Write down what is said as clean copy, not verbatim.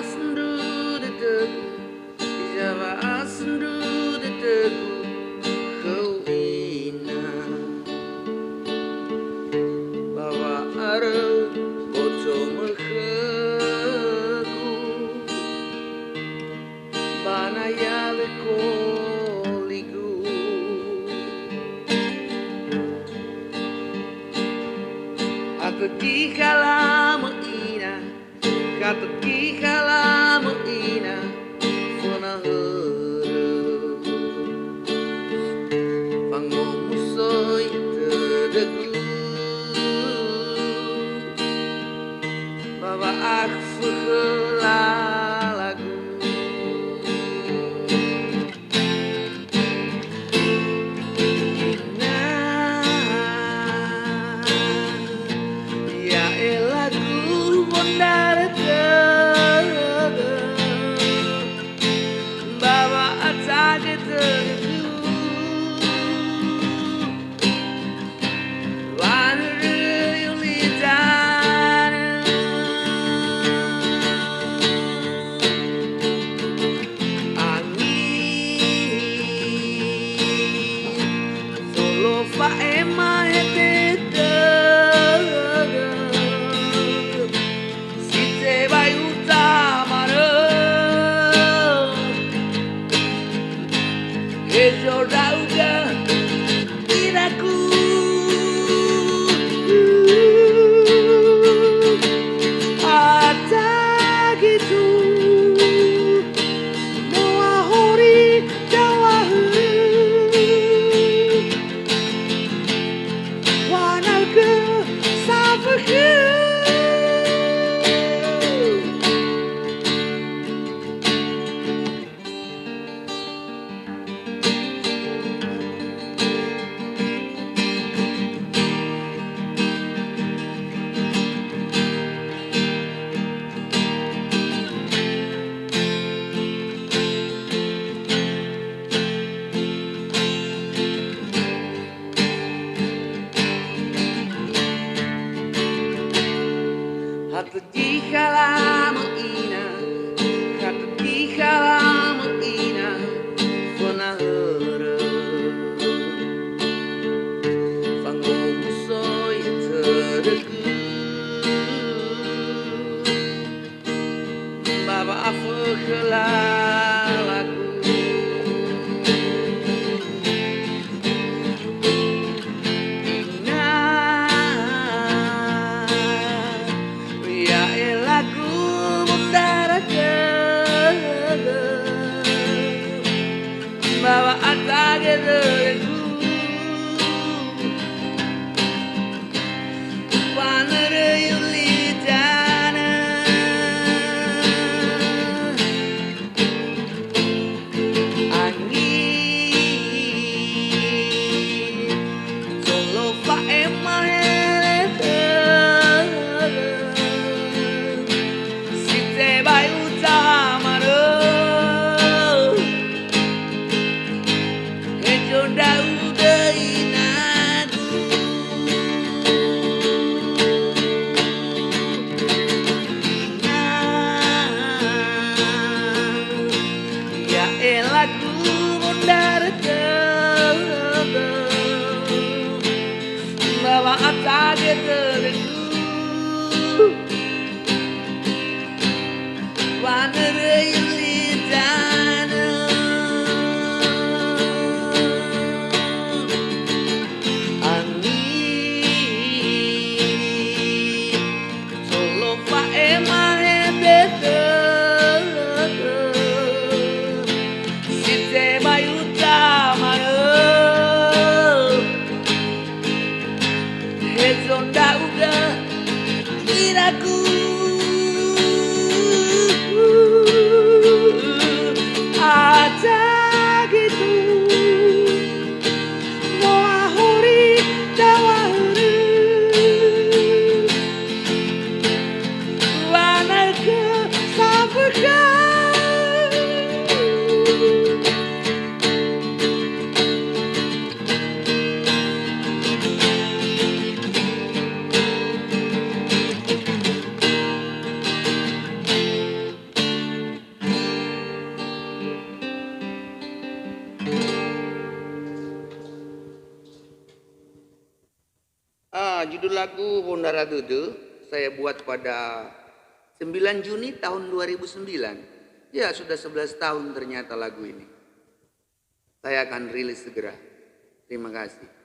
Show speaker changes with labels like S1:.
S1: sendu deteku, Jawa sendu deteku, kau ina bawa arau boco meheku, banaya lekoliku. Aku dikala ina, kata dikala ina, funa heureuh. Pangomu soy tedegu, bawa aku heula lagu. Hatu dikala ina, hatu dikala ina, funa heureuh. Pangomu soy tedegu, bawa aku heula lagu. Bawa atage dereku, panere yulitana, angin solo fa emalete, si te vai utamaro. Bawa atage dereku, panere yulitana, angin solo fa emalete, si te vai utamaro. Zonda udah iraku, ada gitu moa hori dawaru wana ke sabuka.
S2: Judul lagu Hondara Dudu saya buat pada 9 Juni tahun 2009. Ya, sudah 11 tahun ternyata lagu ini. Saya akan rilis segera. Terima kasih.